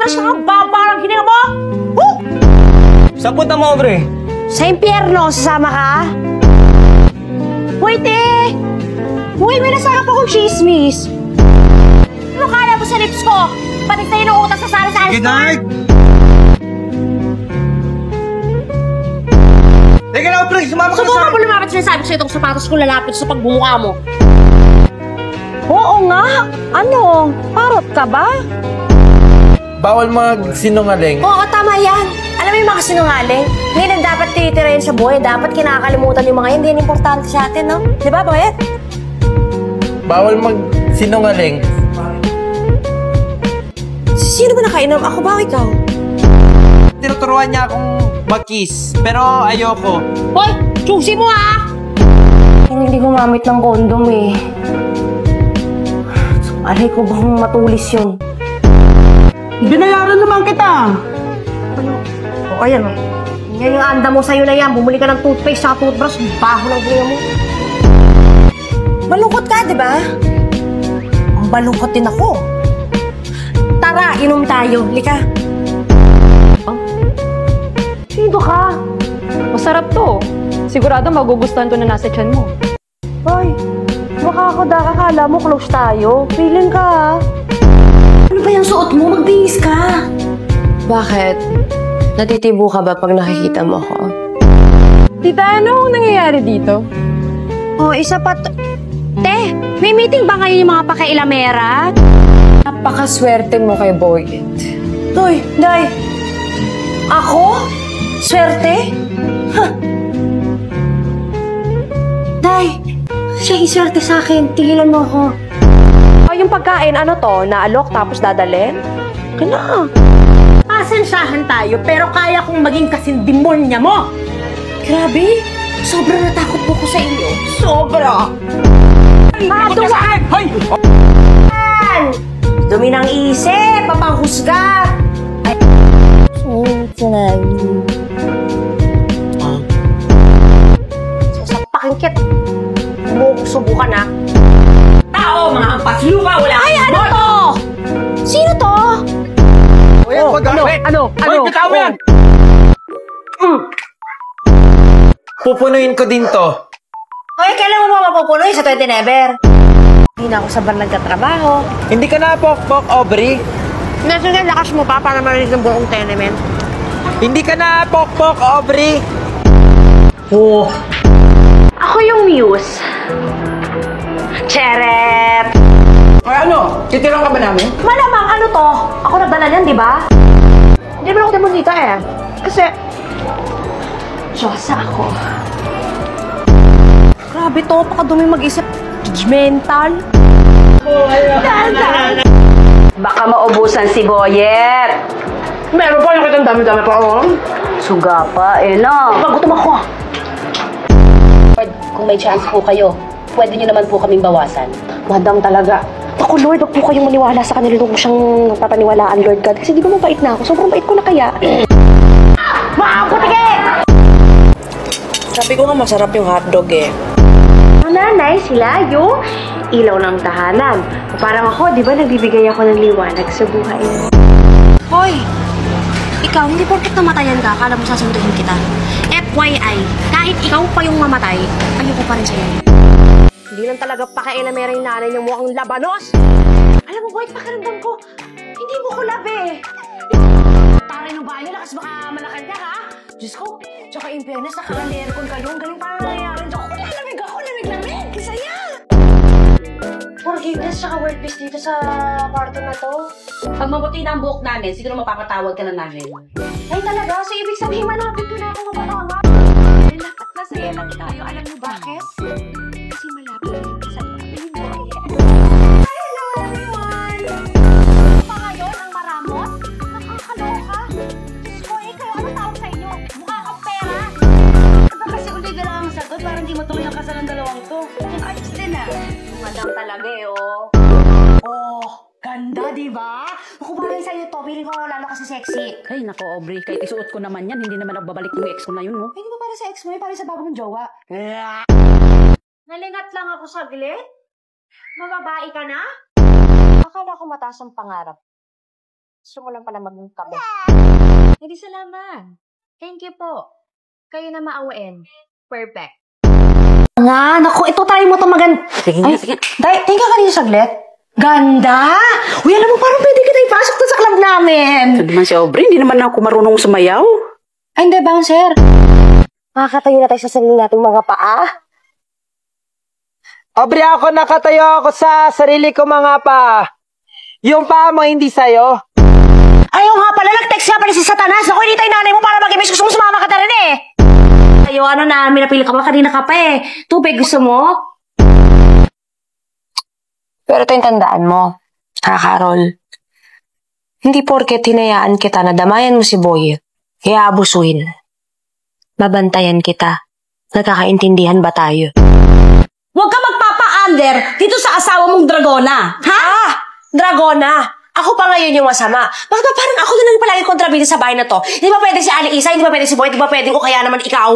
Mas nakababarang hininga mo! Saan punta mo, Aubrey? Sa impyerno, sasama ka? Hoy, te! Hoy, may nasarap akong chismis. Ano kala mo sa lips ko? Pati sa'yo ng utak sa sari-sari. Good night! Teka na, Aubrey! Sumama ka sa Subukan akin! mo lumapit sinasabi ko sa'yo itong sapatos ko lalapit sa pagbumuka mo. Oo nga. Ano? Parot ka ba? Bawal magsinungaling. Oo, tama yan. Alam mo yung mga sinungaling? Hindi na dapat titirahin sa buhay. Dapat kinakalimutan yung mga yan. Hindi yan importante sa atin, no? Di ba, Boyet? Bawal magsinungaling. Sino ba nakainom? Ako ba o ikaw? Tinuturuan niya akong mag-kiss, pero ayoko. Hoy! Choosy mo, ha! Hindi gumamit ng kondom, eh. Alay ko bang matulis yun? Binayaran naman kita. Ano? O, ayan, o. Yan yung anda mo sa'yo na yan. Bumuli ka ng toothpaste sa toothbrush. Baho ng gaya mo. Malungkot ka, di ba? Ang balungkot din ako. Tara, inom tayo. Lika. Oh. Sino ka? Masarap to. Sigurado magugustuhan to na nasa tiyan mo. Hoy, baka ako akala mo close tayo. Feeling ka, ha? Ano ba yung suot mo? Magbihis ka. Bakit? Natitibo ka ba pag nakikita mo ako? Tita, ano nangyayari dito? Oh, isa pa to. Te, may meeting ba ngayon yung mga pakailamera? Napakaswerte mo kay Boyet. Hoy, Day. Ako? Swerte? Huh. Day, siya yung swerte sa akin. Tigilan mo ako. Oh, yung pagkain, ano to? Naalok tapos dadalhin? Kaya. Pasensyahan tayo, pero kaya kong maging kasindemonya mo. Grabe. Sobrang natakot po ko sa inyo. Sobra. Maduwan! Hoy! Dumi ng isip, papanghusga. Ay. Sasapakin kit. Subukan, ha? Tao, mga ampas lupa, wala Ay, ano to? Sino to? Hoy, ang paggamit! Ano? Hoy, bitaw yan! Pupunuin ko din to. Hoy, kailan mo ba mapupunoy sa 20 never? Hindi na ako sa bar nagtatrabaho. Hindi ka na pok-pok, Aubrey. Nasaan yung lakas mo pa para marinig ng buong tenement? Hindi ka na pok-pok, Aubrey. Oo. Ako yung muse. Cheret! Ay, ano? Titirang ka ba namin? Malamang ano to? Ako nagdala niyan, di ba? Hindi mo ako demonita eh. Kasi... Diyosa ako. Grabe to, pakadumi mag-isip. Judgmental. Baka maubusan si Boyet. Meron pa, nakita ang dami-dami pa, oh. Suga pa, eh no. Magutom ako. Kung may chance po kayo, pwede nyo naman po kaming bawasan. Madam talaga. Ako, Lord, huwag po kayong maniwala sa kanila nung siyang papaniwalaan, Lord God. Kasi di ba mabait na ako? Sobrang bait ko na kaya. Maaputige! Sabi ko nga masarap yung hotdog eh. Ang nanay, sila yung ilaw ng tahanan. Parang ako, di ba nagbibigay ako ng liwanag sa buhay. Hoy! Ikaw, hindi porket namatayan ka, akala mo sasunduin kita. FYI, kahit ikaw pa yung mamatay, ayoko pa rin sa'yo. Hindi lang talaga pakailamera yung nanay niya mukhang labanos. Alam mo, boy, pakiramdam ko, hindi mo ko love eh. Taray ng bahay, lakas baka malakan ka, ha? Diyos ko, tsaka in fairness, nakaka-aircon kayo. Ang galing parang nangyayari. Diyos ko, lalamig ako, lamig-lamig. Kisaya. Forgiveness tsaka world peace dito sa kwarto na to. Pag mabuti na ang buhok namin, siguro mapapatawag ka na namin. Ay talaga, so ibig sabihin malapit ko na ako mapatama. Dapat masaya lang tayo. Alam mo bakit? Kasi malapit ka sa namin. Hello everyone! Pa ngayon ang maramot? Nakakaloka. Diyos ko, kayo ano tawag sa inyo? Mukha kang pera. Diba kasi uli ka lang ang sagot para hindi matuloy ang kasal ng dalawang to. Yung ayos din ah. Madam talaga eh, oh. Oh, ganda, di ba? Ako bagay sa'yo to, feeling ko lalo kasi sexy. Ay, nako, Aubrey. Kahit isuot ko naman yan, hindi naman nagbabalik yung ex ko na yun, no? Hindi ba para sa ex mo, para sa bago mong jowa? Nalingat lang ako saglit? Mababae ka na? Akala ko mataas ang pangarap. Gusto mo lang pala maging kabe. Hindi salamat. Thank you po. Kayo na maawain. Perfect. Nga, naku, ito tayo mo ito Sige, sige. Tingnan ka kanina saglit. Ganda! Uy, alam mo, parang pwede kita ipasok to sa club namin. Ito naman si Aubrey, hindi naman ako marunong sumayaw. Ay, hindi, bouncer. Makakatayo na tayo sa sarili nating mga paa. Aubrey, ako nakatayo ako sa sarili ko mga pa. Yung paa mo hindi sa'yo. Ayaw nga pala, nag-text nga pala si Satanas. Ako, hinintay nanay mo para mag-imis. Gusto mo sumama ka na rin eh. Ayaw, ano na, minapili ka ba? Kanina ka pa eh. Tubig, gusto mo? Pero ito yung tandaan mo, Carol. Hindi porket hinayaan kita na damayan mo si Boy, kaya abusuhin. Babantayan kita. Nagkakaintindihan ba tayo? Huwag ka magpapa-under dito sa asawa mong Dragona. Ha? Dragona! Ako pa ngayon yung masama. Bakit ba parang ako na lang palagi kontrabida sa bahay na to? Hindi ba pwede si Ali Isa? Hindi ba pwede si Boy? Hindi ba pwede ko? Kaya naman ikaw.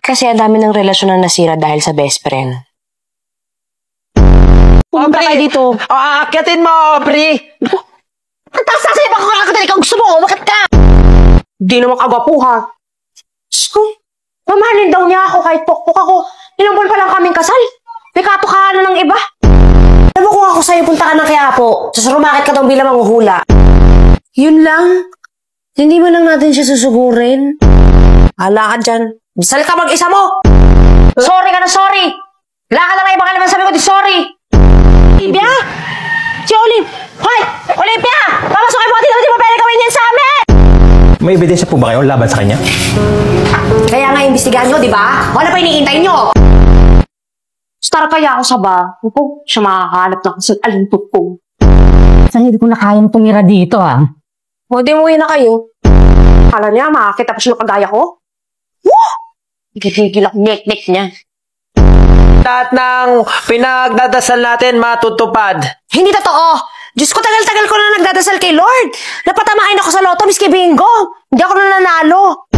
Kasi ang dami ng relasyon na nasira dahil sa best friend. Pumunta kayo dito. Aakyatin mo, Aubrey. Nagtasasaya ba kakakatali ka? Gusto mo? Bakit ka? Di naman kagwapuha. Diyos ko. Mamahalin daw niya ako kahit pokpok ako. Ilang buwan pa lang kaming kasal. Pikato ka na ng iba. Alam mo kung ako sa'yo punta ka ng Quiapo, susurumakit ka daw bilang manghuhula. Yun lang. Hindi mo lang natin siya susugurin. Hala ka dyan. Bisal ka mag-isa mo. Sorry ka na sorry. Wala ka lang nga ibang naman sabi ko di sorry. Olivia! Si Olive! Hoy! Olivia! Papasukin mo! Hindi mo pwede gawin yan sa amin! May ebidensya po ba kayo laban sa kanya? Kaya nga imbestigahan nyo, di ba? Wala pa iniintay nyo! Star kaya ako sa ba? Opo, siya makakahanap ng kasal alintot ko. Sa hindi ko na kayang tumira dito O, di umuwi na kayo. Kala niya, makakita pa siya ng kagaya ko? Woo! Gigigil ako nek-nek niya. Lahat ng pinagdadasal natin matutupad. Hindi totoo! Diyos ko, tagal-tagal ko na nagdadasal kay Lord. Napatamain ako sa loto, miski bingo. Hindi ako nananalo.